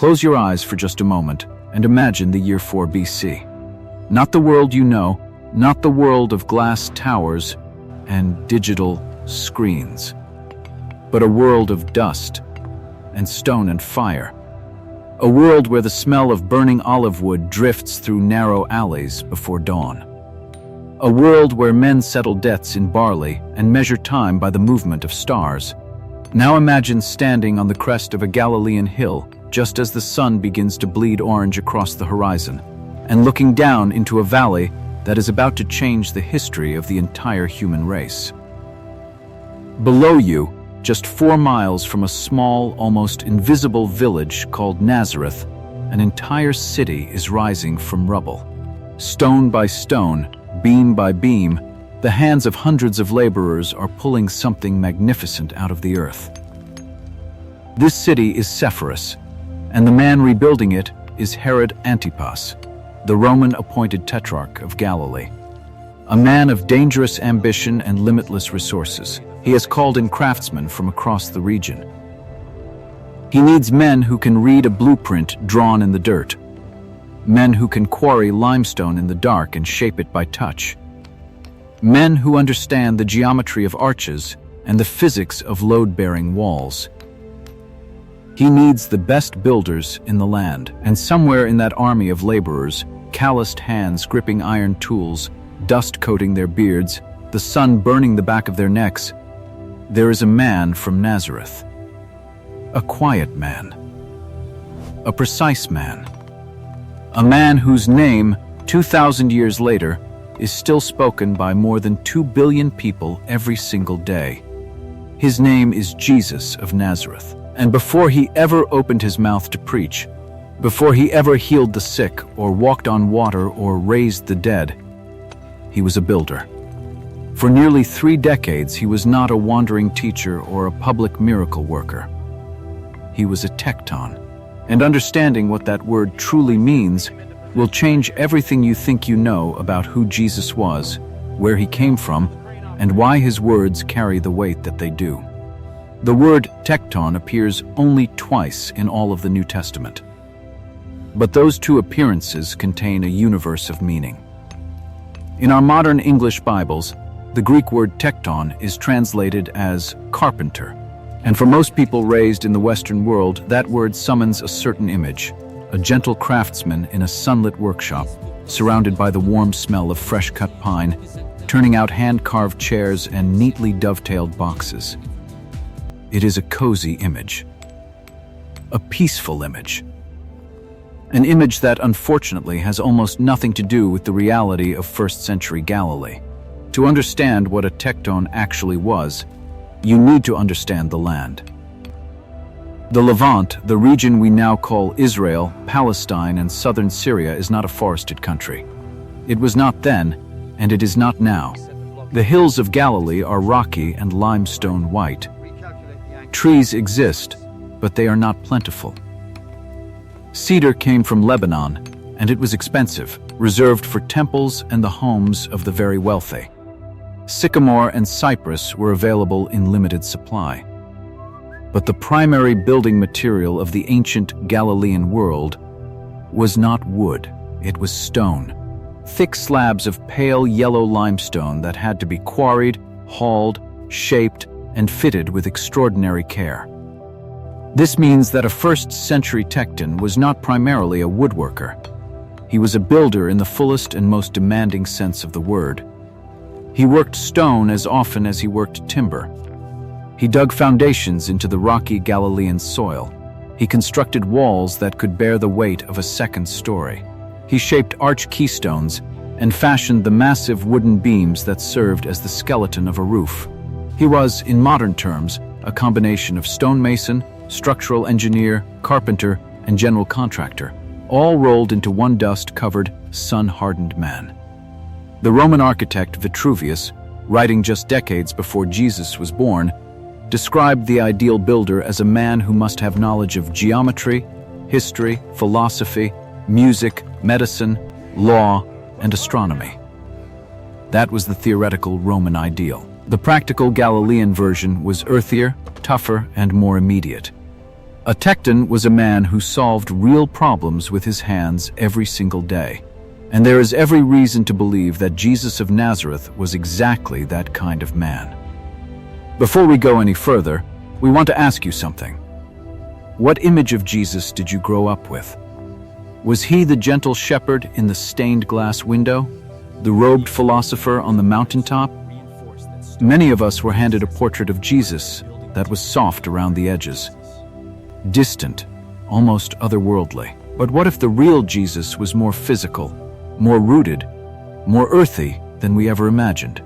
Close your eyes for just a moment and imagine the year 4 BC. Not the world you know, not the world of glass towers and digital screens, but a world of dust and stone and fire. A world where the smell of burning olive wood drifts through narrow alleys before dawn. A world where men settle debts in barley and measure time by the movement of stars. Now imagine standing on the crest of a Galilean hill just as the sun begins to bleed orange across the horizon, and looking down into a valley that is about to change the history of the entire human race. Below you, just 4 miles from a small, almost invisible village called Nazareth, an entire city is rising from rubble. Stone by stone, beam by beam, the hands of hundreds of laborers are pulling something magnificent out of the earth. This city is Sepphoris, and the man rebuilding it is Herod Antipas, the Roman-appointed tetrarch of Galilee. A man of dangerous ambition and limitless resources, he has called in craftsmen from across the region. He needs men who can read a blueprint drawn in the dirt, men who can quarry limestone in the dark and shape it by touch, men who understand the geometry of arches and the physics of load-bearing walls. He needs the best builders in the land, and somewhere in that army of laborers, calloused hands gripping iron tools, dust coating their beards, the sun burning the back of their necks, there is a man from Nazareth. A quiet man. A precise man. A man whose name, 2,000 years later, is still spoken by more than 2 billion people every single day. His name is Jesus of Nazareth. And before he ever opened his mouth to preach, before he ever healed the sick or walked on water or raised the dead, he was a builder. For nearly 3 decades, he was not a wandering teacher or a public miracle worker. He was a tecton. And understanding what that word truly means will change everything you think you know about who Jesus was, where he came from, and why his words carry the weight that they do. The word tecton appears only twice in all of the New Testament. But those 2 appearances contain a universe of meaning. In our modern English Bibles, the Greek word tecton is translated as carpenter. And for most people raised in the Western world, that word summons a certain image, a gentle craftsman in a sunlit workshop, surrounded by the warm smell of fresh-cut pine, turning out hand-carved chairs and neatly dovetailed boxes. It is a cozy image, a peaceful image, an image that unfortunately has almost nothing to do with the reality of first-century Galilee. To understand what a tecton actually was, you need to understand the land. The Levant, the region we now call Israel, Palestine, and southern Syria, is not a forested country. It was not then, and it is not now. The hills of Galilee are rocky and limestone white. Trees exist, but they are not plentiful. Cedar came from Lebanon, and it was expensive, reserved for temples and the homes of the very wealthy. Sycamore and cypress were available in limited supply. But the primary building material of the ancient Galilean world was not wood, it was stone. Thick slabs of pale yellow limestone that had to be quarried, hauled, shaped, and fitted with extraordinary care. This means that a first-century tecton was not primarily a woodworker. He was a builder in the fullest and most demanding sense of the word. He worked stone as often as he worked timber. He dug foundations into the rocky Galilean soil. He constructed walls that could bear the weight of a second story. He shaped arch keystones and fashioned the massive wooden beams that served as the skeleton of a roof. He was, in modern terms, a combination of stonemason, structural engineer, carpenter, and general contractor, all rolled into one dust-covered, sun-hardened man. The Roman architect Vitruvius, writing just decades before Jesus was born, described the ideal builder as a man who must have knowledge of geometry, history, philosophy, music, medicine, law, and astronomy. That was the theoretical Roman ideal. The practical Galilean version was earthier, tougher, and more immediate. A tekton was a man who solved real problems with his hands every single day. And there is every reason to believe that Jesus of Nazareth was exactly that kind of man. Before we go any further, we want to ask you something. What image of Jesus did you grow up with? Was he the gentle shepherd in the stained glass window? The robed philosopher on the mountaintop? Many of us were handed a portrait of Jesus that was soft around the edges. Distant, almost otherworldly. But what if the real Jesus was more physical, more rooted, more earthy than we ever imagined?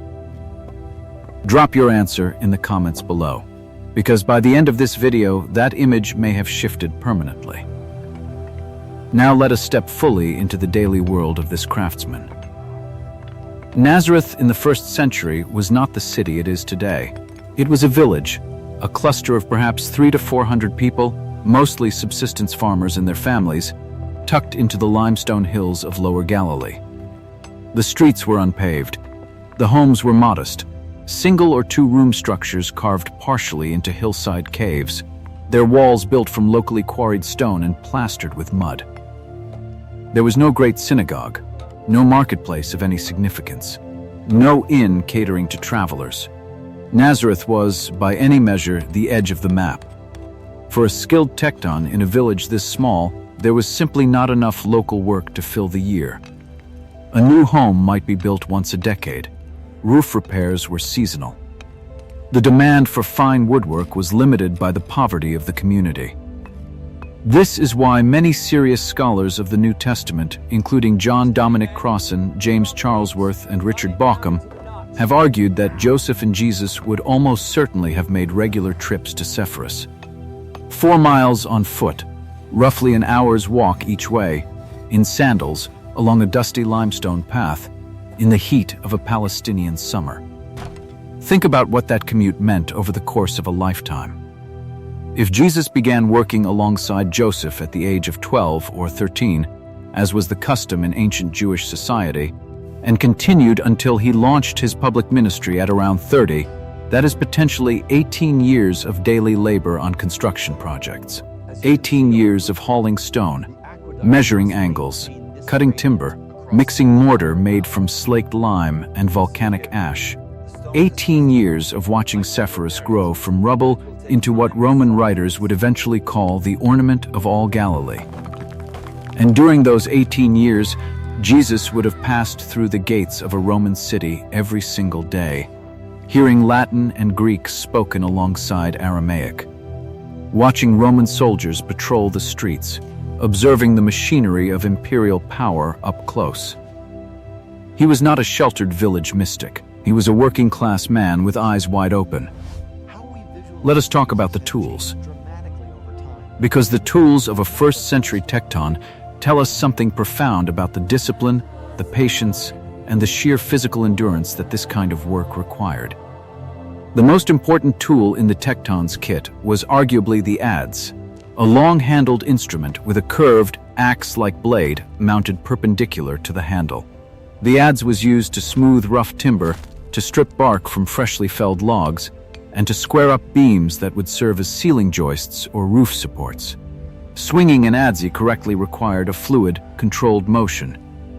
Drop your answer in the comments below, because by the end of this video, that image may have shifted permanently. Now let us step fully into the daily world of this craftsman. Nazareth in the 1st century was not the city it is today. It was a village, a cluster of perhaps 300 to 400 people, mostly subsistence farmers and their families, tucked into the limestone hills of Lower Galilee. The streets were unpaved. The homes were modest, single or two-room structures carved partially into hillside caves, their walls built from locally quarried stone and plastered with mud. There was no great synagogue, no marketplace of any significance, no inn catering to travelers. Nazareth was, by any measure, the edge of the map. For a skilled tekton in a village this small, there was simply not enough local work to fill the year. A new home might be built once a decade. Roof repairs were seasonal. The demand for fine woodwork was limited by the poverty of the community. This is why many serious scholars of the New Testament, including John Dominic Crossan, James Charlesworth, and Richard Bauckham, have argued that Joseph and Jesus would almost certainly have made regular trips to Sepphoris. 4 miles on foot, roughly an hour's walk each way, in sandals, along a dusty limestone path, in the heat of a Palestinian summer. Think about what that commute meant over the course of a lifetime. If Jesus began working alongside Joseph at the age of 12 or 13, as was the custom in ancient Jewish society, and continued until he launched his public ministry at around 30, that is potentially 18 years of daily labor on construction projects. 18 years of hauling stone, measuring angles, cutting timber, mixing mortar made from slaked lime and volcanic ash. 18 years of watching Sepphoris grow from rubble into what Roman writers would eventually call the ornament of all Galilee. And during those 18 years, Jesus would have passed through the gates of a Roman city every single day, hearing Latin and Greek spoken alongside Aramaic, watching Roman soldiers patrol the streets, observing the machinery of imperial power up close. He was not a sheltered village mystic. He was a working-class man with eyes wide open. Let us talk about the tools. Because the tools of a 1st century tekton tell us something profound about the discipline, the patience, and the sheer physical endurance that this kind of work required. The most important tool in the tekton's kit was arguably the adze, a long-handled instrument with a curved, axe-like blade mounted perpendicular to the handle. The adze was used to smooth rough timber, to strip bark from freshly felled logs, and to square up beams that would serve as ceiling joists or roof supports. Swinging an adze correctly required a fluid, controlled motion.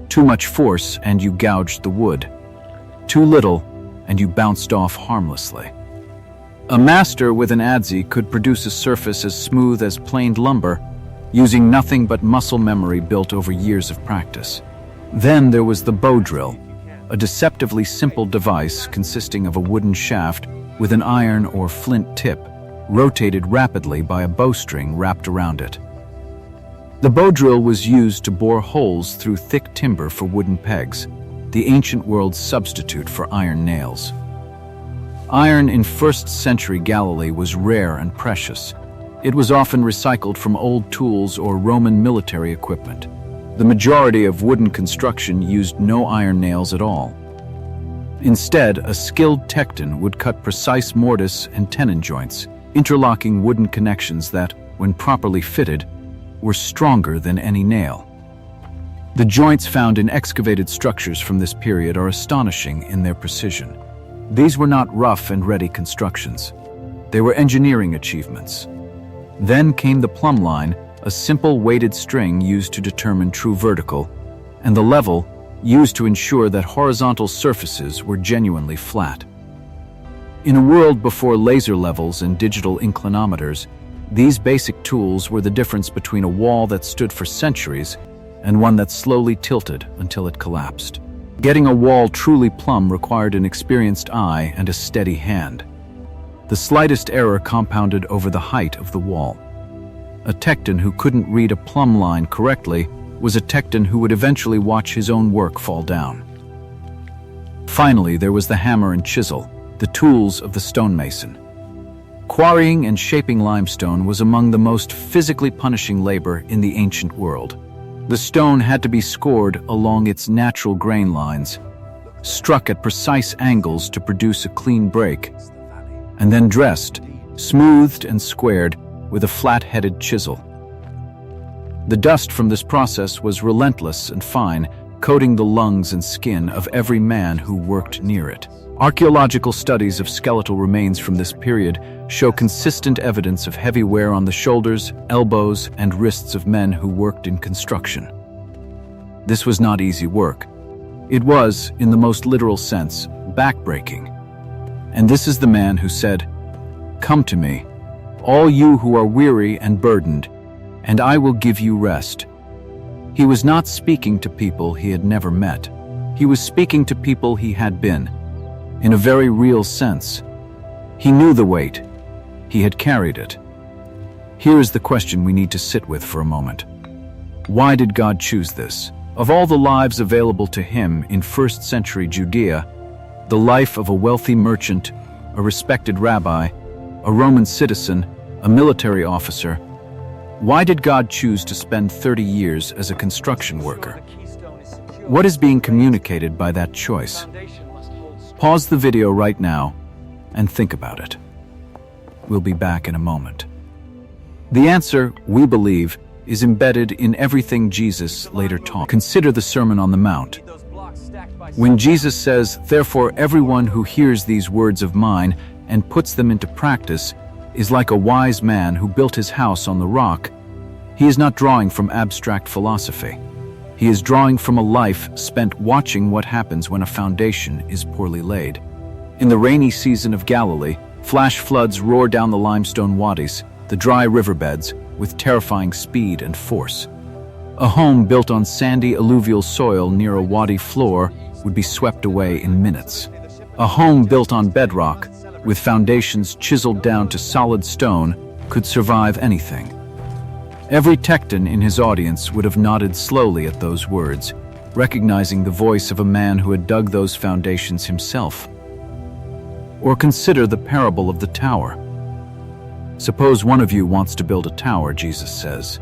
Too much force and you gouged the wood. Too little and you bounced off harmlessly. A master with an adze could produce a surface as smooth as planed lumber, using nothing but muscle memory built over years of practice. Then there was the bow drill, a deceptively simple device consisting of a wooden shaft with an iron or flint tip, rotated rapidly by a bowstring wrapped around it. The bow drill was used to bore holes through thick timber for wooden pegs, the ancient world's substitute for iron nails. Iron in 1st century Galilee was rare and precious. It was often recycled from old tools or Roman military equipment. The majority of wooden construction used no iron nails at all. Instead, a skilled tekton would cut precise mortise and tenon joints, interlocking wooden connections that, when properly fitted, were stronger than any nail. The joints found in excavated structures from this period are astonishing in their precision. These were not rough and ready constructions. They were engineering achievements. Then came the plumb line, a simple weighted string used to determine true vertical, and the level, used to ensure that horizontal surfaces were genuinely flat. In a world before laser levels and digital inclinometers, these basic tools were the difference between a wall that stood for centuries and one that slowly tilted until it collapsed. Getting a wall truly plumb required an experienced eye and a steady hand. The slightest error compounded over the height of the wall. A tecton who couldn't read a plumb line correctly was a tecton who would eventually watch his own work fall down. Finally, there was the hammer and chisel, the tools of the stonemason. Quarrying and shaping limestone was among the most physically punishing labor in the ancient world. The stone had to be scored along its natural grain lines, struck at precise angles to produce a clean break, and then dressed, smoothed and squared with a flat-headed chisel. The dust from this process was relentless and fine, coating the lungs and skin of every man who worked near it. Archaeological studies of skeletal remains from this period show consistent evidence of heavy wear on the shoulders, elbows, and wrists of men who worked in construction. This was not easy work. It was, in the most literal sense, backbreaking. And this is the man who said, "Come to me, all you who are weary and burdened, and I will give you rest." He was not speaking to people he had never met. He was speaking to people he had been, in a very real sense. He knew the weight. He had carried it. Here is the question we need to sit with for a moment. Why did God choose this? Of all the lives available to him in first-century Judea, the life of a wealthy merchant, a respected rabbi, a Roman citizen, a military officer, why did God choose to spend 30 years as a construction worker? What is being communicated by that choice? Pause the video right now and think about it. We'll be back in a moment. The answer, we believe, is embedded in everything Jesus later taught. Consider the Sermon on the Mount. When Jesus says, "Therefore everyone who hears these words of mine and puts them into practice is like a wise man who built his house on the rock," he is not drawing from abstract philosophy. He is drawing from a life spent watching what happens when a foundation is poorly laid. In the rainy season of Galilee, flash floods roar down the limestone wadis, the dry riverbeds, with terrifying speed and force. A home built on sandy alluvial soil near a wadi floor would be swept away in minutes. A home built on bedrock, with foundations chiseled down to solid stone, could survive anything. Every tecton in his audience would have nodded slowly at those words, recognizing the voice of a man who had dug those foundations himself. Or consider the parable of the tower. Suppose one of you wants to build a tower, Jesus says.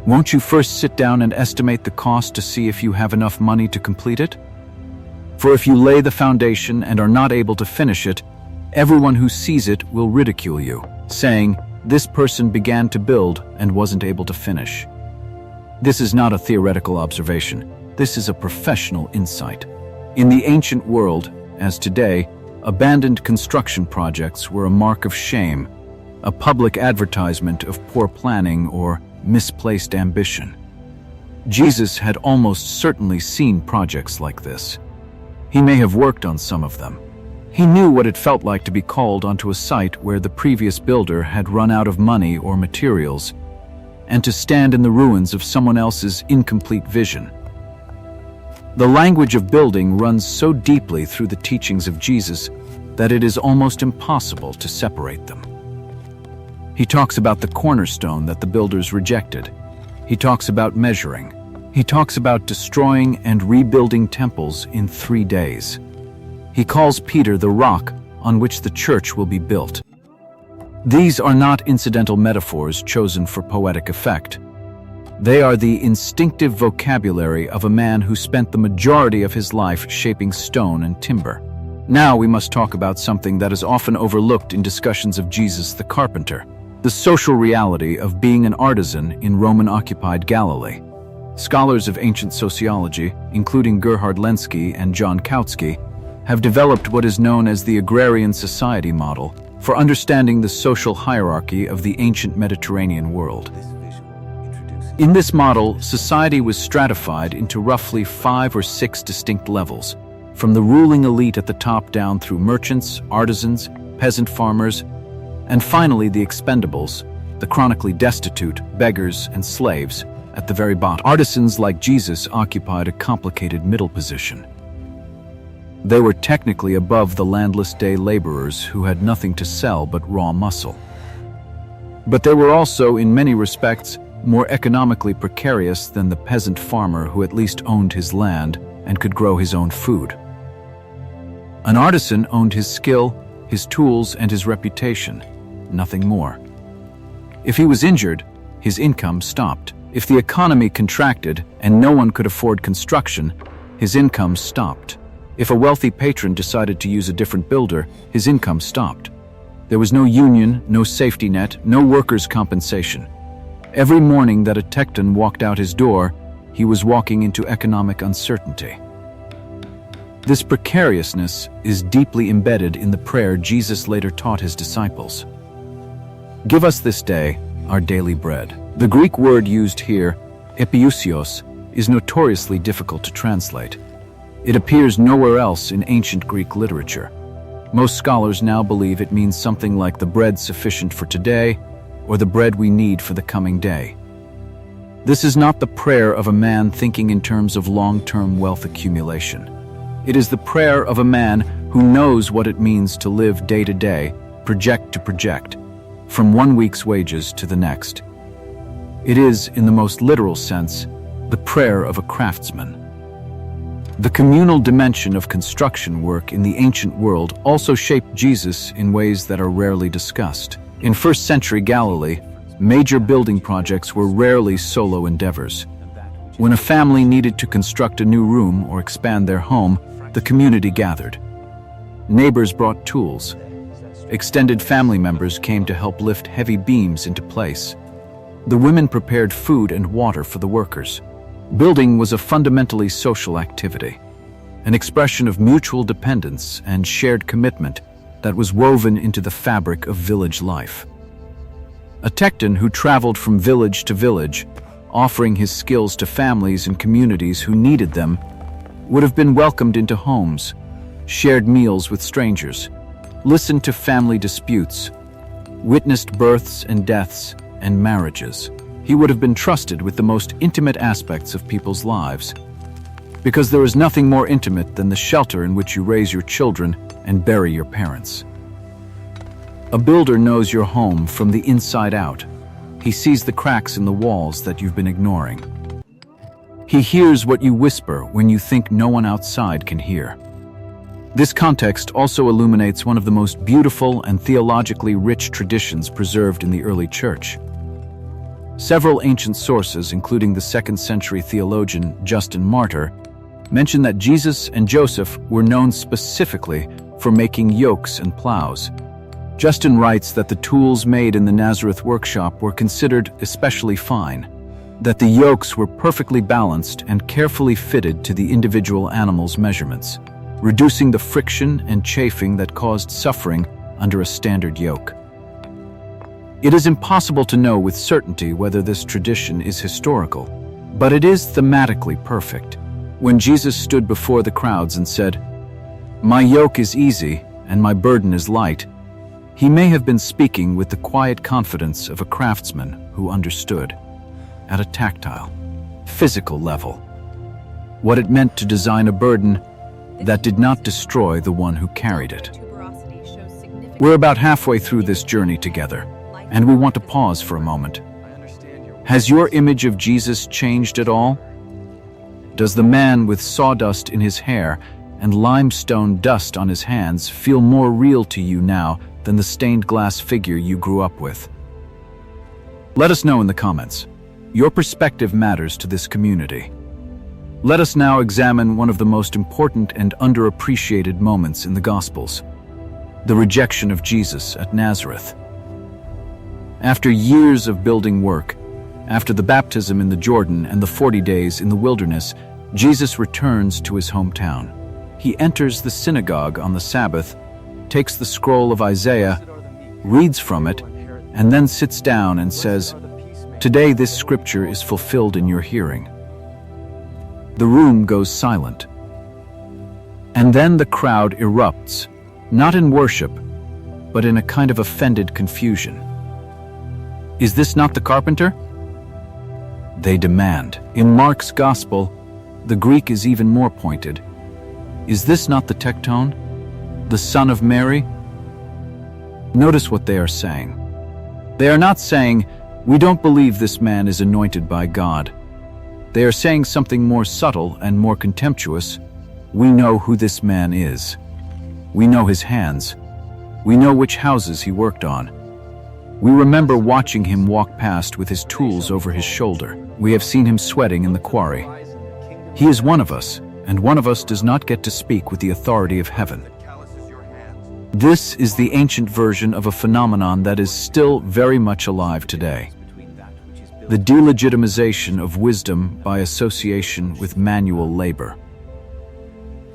Won't you first sit down and estimate the cost to see if you have enough money to complete it? For if you lay the foundation and are not able to finish it, everyone who sees it will ridicule you, saying, "This person began to build and wasn't able to finish." This is not a theoretical observation. This is a professional insight. In the ancient world, as today, abandoned construction projects were a mark of shame, a public advertisement of poor planning or misplaced ambition. Jesus had almost certainly seen projects like this. He may have worked on some of them. He knew what it felt like to be called onto a site where the previous builder had run out of money or materials, and to stand in the ruins of someone else's incomplete vision. The language of building runs so deeply through the teachings of Jesus that it is almost impossible to separate them. He talks about the cornerstone that the builders rejected. He talks about measuring. He talks about destroying and rebuilding temples in 3 days. He calls Peter the rock on which the church will be built. These are not incidental metaphors chosen for poetic effect. They are the instinctive vocabulary of a man who spent the majority of his life shaping stone and timber. Now we must talk about something that is often overlooked in discussions of Jesus the Carpenter, the social reality of being an artisan in Roman-occupied Galilee. Scholars of ancient sociology, including Gerhard Lenski and John Kautsky, have developed what is known as the agrarian society model, for understanding the social hierarchy of the ancient Mediterranean world. In this model, society was stratified into roughly 5 or 6 distinct levels, from the ruling elite at the top down through merchants, artisans, peasant farmers, and finally the expendables, the chronically destitute, beggars, and slaves at the very bottom. Artisans like Jesus occupied a complicated middle position. They were technically above the landless day laborers who had nothing to sell but raw muscle. But they were also, in many respects, more economically precarious than the peasant farmer who at least owned his land and could grow his own food. An artisan owned his skill, his tools, and his reputation, nothing more. If he was injured, his income stopped. If the economy contracted and no one could afford construction, his income stopped. If a wealthy patron decided to use a different builder, his income stopped. There was no union, no safety net, no workers' compensation. Every morning that a Tecton walked out his door, he was walking into economic uncertainty. This precariousness is deeply embedded in the prayer Jesus later taught his disciples. Give us this day our daily bread. The Greek word used here, epiousios, is notoriously difficult to translate. It appears nowhere else in ancient Greek literature. Most scholars now believe it means something like the bread sufficient for today, or the bread we need for the coming day. This is not the prayer of a man thinking in terms of long-term wealth accumulation. It is the prayer of a man who knows what it means to live day to day, project to project, from one week's wages to the next. It is, in the most literal sense, the prayer of a craftsman. The communal dimension of construction work in the ancient world also shaped Jesus in ways that are rarely discussed. In first-century Galilee, major building projects were rarely solo endeavors. When a family needed to construct a new room or expand their home, the community gathered. Neighbors brought tools. Extended family members came to help lift heavy beams into place. The women prepared food and water for the workers. Building was a fundamentally social activity, an expression of mutual dependence and shared commitment that was woven into the fabric of village life. A Tecton who traveled from village to village, offering his skills to families and communities who needed them, would have been welcomed into homes, shared meals with strangers, listened to family disputes, witnessed births and deaths and marriages. He would have been trusted with the most intimate aspects of people's lives, because there is nothing more intimate than the shelter in which you raise your children and bury your parents. A builder knows your home from the inside out. He sees the cracks in the walls that you've been ignoring. He hears what you whisper when you think no one outside can hear. This context also illuminates one of the most beautiful and theologically rich traditions preserved in the early church. Several ancient sources, including the 2nd century theologian Justin Martyr, mention that Jesus and Joseph were known specifically for making yokes and plows. Justin writes that the tools made in the Nazareth workshop were considered especially fine, that the yokes were perfectly balanced and carefully fitted to the individual animal's measurements, reducing the friction and chafing that caused suffering under a standard yoke. It is impossible to know with certainty whether this tradition is historical, but it is thematically perfect. When Jesus stood before the crowds and said, "My yoke is easy and my burden is light," he may have been speaking with the quiet confidence of a craftsman who understood, at a tactile, physical level, what it meant to design a burden that did not destroy the one who carried it. We're about halfway through this journey together, and we want to pause for a moment. Has your image of Jesus changed at all? Does the man with sawdust in his hair and limestone dust on his hands feel more real to you now than the stained glass figure you grew up with? Let us know in the comments. Your perspective matters to this community. Let us now examine one of the most important and underappreciated moments in the Gospels: the rejection of Jesus at Nazareth. After years of building work, after the baptism in the Jordan and the 40 days in the wilderness, Jesus returns to his hometown. He enters the synagogue on the Sabbath, takes the scroll of Isaiah, reads from it, and then sits down and says, "Today this scripture is fulfilled in your hearing." The room goes silent. And then the crowd erupts, not in worship, but in a kind of offended confusion. "Is this not the carpenter?" they demand. In Mark's Gospel, the Greek is even more pointed. "Is this not the tecton, the son of Mary?" Notice what they are saying. They are not saying, "We don't believe this man is anointed by God." They are saying something more subtle and more contemptuous. "We know who this man is. We know his hands. We know which houses he worked on. We remember watching him walk past with his tools over his shoulder. We have seen him sweating in the quarry. He is one of us, and one of us does not get to speak with the authority of heaven." This is the ancient version of a phenomenon that is still very much alive today. The delegitimization of wisdom by association with manual labor.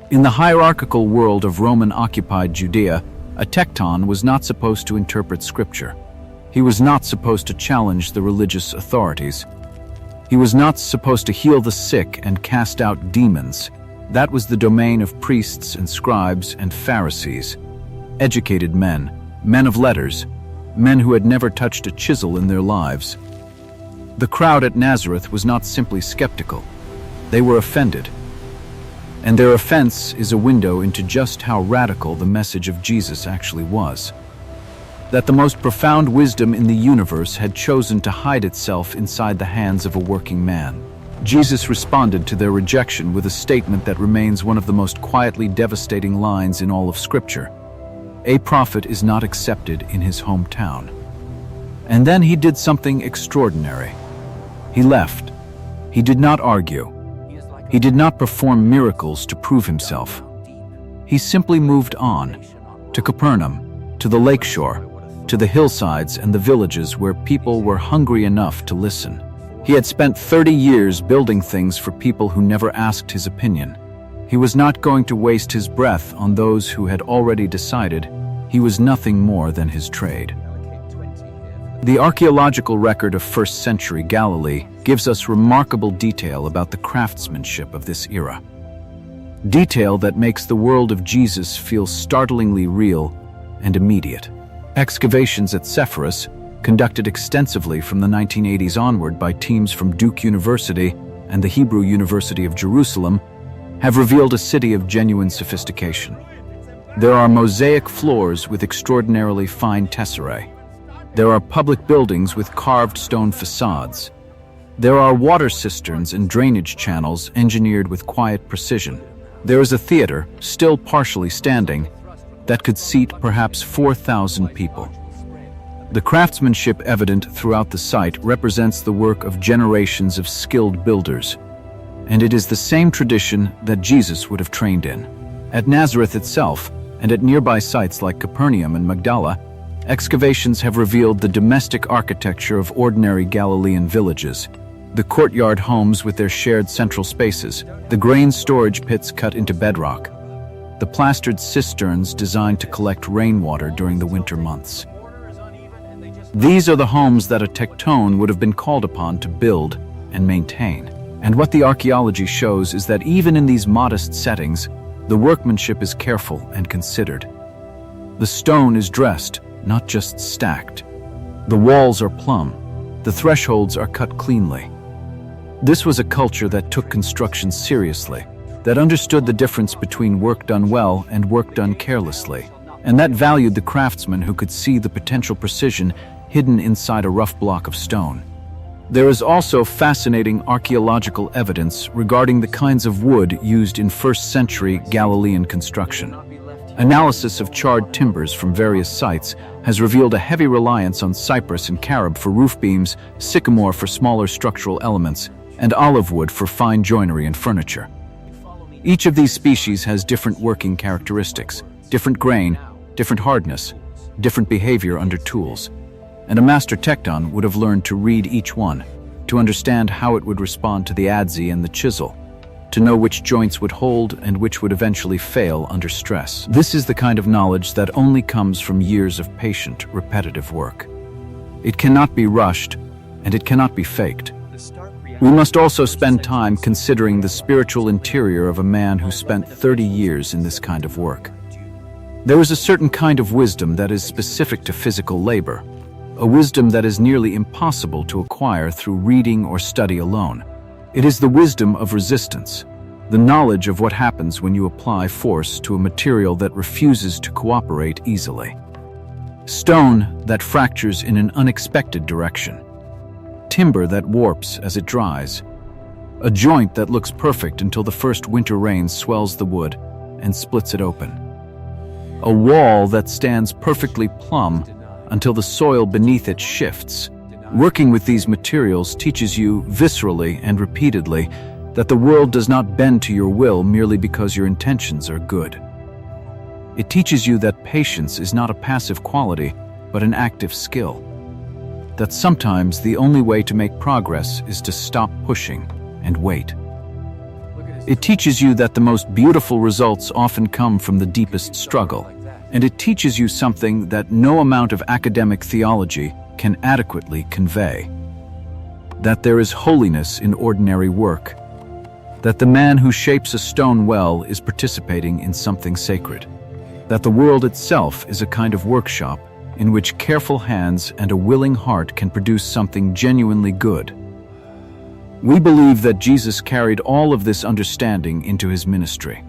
In the hierarchical world of Roman-occupied Judea, a tecton was not supposed to interpret scripture. He was not supposed to challenge the religious authorities. He was not supposed to heal the sick and cast out demons. That was the domain of priests and scribes and Pharisees, educated men, men of letters, men who had never touched a chisel in their lives. The crowd at Nazareth was not simply skeptical. They were offended. And their offense is a window into just how radical the message of Jesus actually was. That the most profound wisdom in the universe had chosen to hide itself inside the hands of a working man. Jesus responded to their rejection with a statement that remains one of the most quietly devastating lines in all of Scripture. A prophet is not accepted in his hometown. And then he did something extraordinary. He left. He did not argue. He did not perform miracles to prove himself. He simply moved on, to Capernaum, to the lakeshore, to the hillsides and the villages where people were hungry enough to listen. He had spent 30 years building things for people who never asked his opinion. He was not going to waste his breath on those who had already decided he was nothing more than his trade. The archaeological record of first-century Galilee gives us remarkable detail about the craftsmanship of this era. Detail that makes the world of Jesus feel startlingly real and immediate. Excavations at Sepphoris, conducted extensively from the 1980s onward by teams from Duke University and the Hebrew University of Jerusalem, have revealed a city of genuine sophistication. There are mosaic floors with extraordinarily fine tesserae. There are public buildings with carved stone facades. There are water cisterns and drainage channels engineered with quiet precision. There is a theater, still partially standing, that could seat perhaps 4,000 people. The craftsmanship evident throughout the site represents the work of generations of skilled builders, and it is the same tradition that Jesus would have trained in. At Nazareth itself, and at nearby sites like Capernaum and Magdala, excavations have revealed the domestic architecture of ordinary Galilean villages. The courtyard homes with their shared central spaces, the grain storage pits cut into bedrock, the plastered cisterns designed to collect rainwater during the winter months. These are the homes that a tecton would have been called upon to build and maintain. And what the archaeology shows is that even in these modest settings, the workmanship is careful and considered. The stone is dressed, not just stacked. The walls are plumb. The thresholds are cut cleanly. This was a culture that took construction seriously, that understood the difference between work done well and work done carelessly, and that valued the craftsman who could see the potential precision hidden inside a rough block of stone. There is also fascinating archaeological evidence regarding the kinds of wood used in first-century Galilean construction. Analysis of charred timbers from various sites has revealed a heavy reliance on cypress and carob for roof beams, sycamore for smaller structural elements, and olive wood for fine joinery and furniture. Each of these species has different working characteristics, different grain, different hardness, different behavior under tools. And a master tecton would have learned to read each one, to understand how it would respond to the adze and the chisel. to know which joints would hold and which would eventually fail under stress. This is the kind of knowledge that only comes from years of patient, repetitive work. It cannot be rushed, and it cannot be faked. We must also spend time considering the spiritual interior of a man who spent 30 years in this kind of work. There is a certain kind of wisdom that is specific to physical labor, a wisdom that is nearly impossible to acquire through reading or study alone. It is the wisdom of resistance, the knowledge of what happens when you apply force to a material that refuses to cooperate easily. Stone that fractures in an unexpected direction. Timber that warps as it dries. A joint that looks perfect until the first winter rain swells the wood and splits it open. A wall that stands perfectly plumb until the soil beneath it shifts. Working with these materials teaches you viscerally and repeatedly that the world does not bend to your will merely because your intentions are good. It teaches you that patience is not a passive quality, but an active skill. That sometimes the only way to make progress is to stop pushing and wait. It teaches you that the most beautiful results often come from the deepest struggle, and it teaches you something that no amount of academic theology can adequately convey. That there is holiness in ordinary work. That the man who shapes a stone well is participating in something sacred. That the world itself is a kind of workshop in which careful hands and a willing heart can produce something genuinely good. We believe that Jesus carried all of this understanding into his ministry.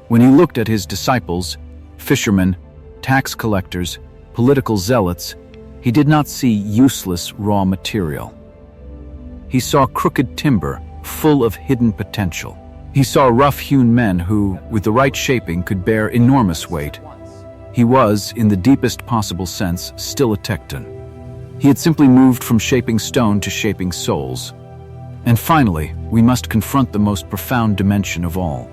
When he looked at his disciples, fishermen, tax collectors, political zealots, he did not see useless raw material. He saw crooked timber full of hidden potential. He saw rough-hewn men who, with the right shaping, could bear enormous weight. He was, in the deepest possible sense, still a tecton. He had simply moved from shaping stone to shaping souls. And finally, we must confront the most profound dimension of all.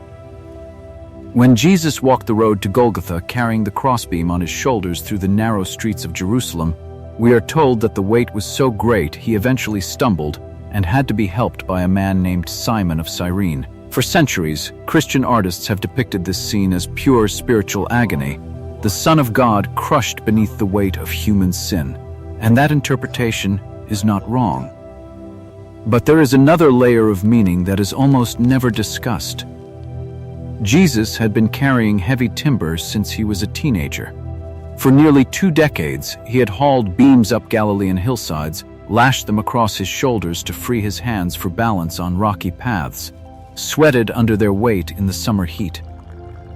When Jesus walked the road to Golgotha carrying the crossbeam on his shoulders through the narrow streets of Jerusalem, we are told that the weight was so great he eventually stumbled and had to be helped by a man named Simon of Cyrene. For centuries, Christian artists have depicted this scene as pure spiritual agony, the Son of God crushed beneath the weight of human sin. And that interpretation is not wrong. But there is another layer of meaning that is almost never discussed. Jesus had been carrying heavy timber since he was a teenager. For nearly 2 decades, he had hauled beams up Galilean hillsides, lashed them across his shoulders to free his hands for balance on rocky paths, sweated under their weight in the summer heat.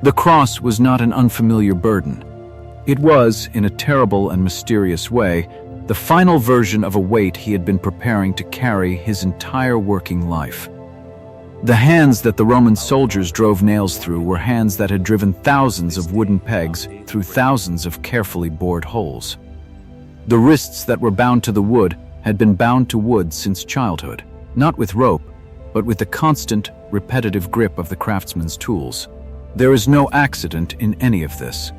The cross was not an unfamiliar burden. It was, in a terrible and mysterious way, the final version of a weight he had been preparing to carry his entire working life. The hands that the Roman soldiers drove nails through were hands that had driven thousands of wooden pegs through thousands of carefully bored holes. The wrists that were bound to the wood had been bound to wood since childhood, not with rope, but with the constant, repetitive grip of the craftsman's tools. There is no accident in any of this.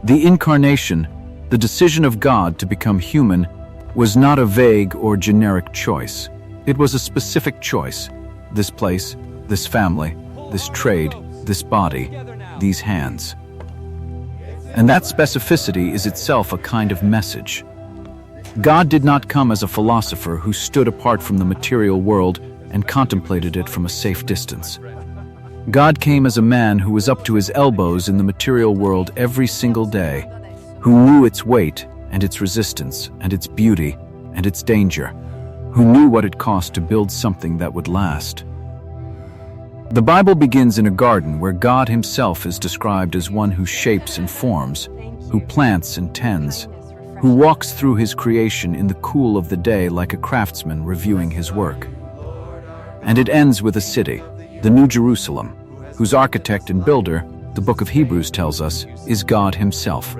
The incarnation, the decision of God to become human, was not a vague or generic choice. It was a specific choice. This place, this family, this trade, this body, these hands. And that specificity is itself a kind of message. God did not come as a philosopher who stood apart from the material world and contemplated it from a safe distance. God came as a man who was up to his elbows in the material world every single day, who knew its weight and its resistance and its beauty and its danger, who knew what it cost to build something that would last. The Bible begins in a garden where God himself is described as one who shapes and forms, who plants and tends, who walks through his creation in the cool of the day like a craftsman reviewing his work. And it ends with a city, the New Jerusalem, whose architect and builder, the book of Hebrews tells us, is God himself.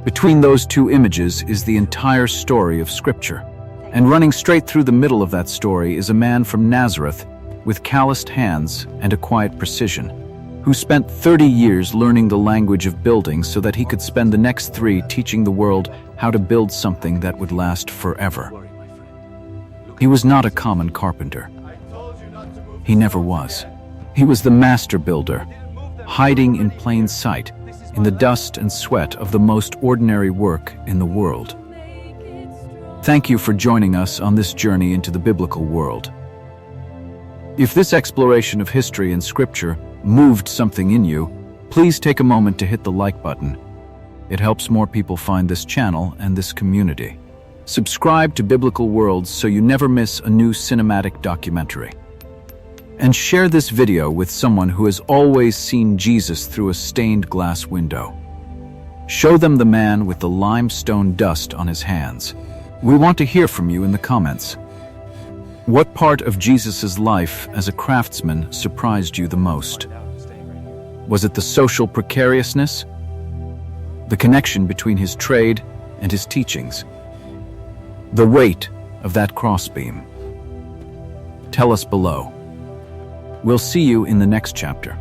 Between those two images is the entire story of Scripture. And running straight through the middle of that story is a man from Nazareth with calloused hands and a quiet precision, who spent 30 years learning the language of building so that he could spend the next 3 teaching the world how to build something that would last forever. He was not a common carpenter. He never was. He was the master builder, hiding in plain sight, in the dust and sweat of the most ordinary work in the world. Thank you for joining us on this journey into the biblical world. If this exploration of history and scripture moved something in you, please take a moment to hit the like button. It helps more people find this channel and this community. Subscribe to Biblical Worlds so you never miss a new cinematic documentary. And share this video with someone who has always seen Jesus through a stained glass window. Show them the man with the limestone dust on his hands. We want to hear from you in the comments. What part of Jesus' life as a craftsman surprised you the most? Was it the social precariousness? The connection between his trade and his teachings? The weight of that crossbeam? Tell us below. We'll see you in the next chapter.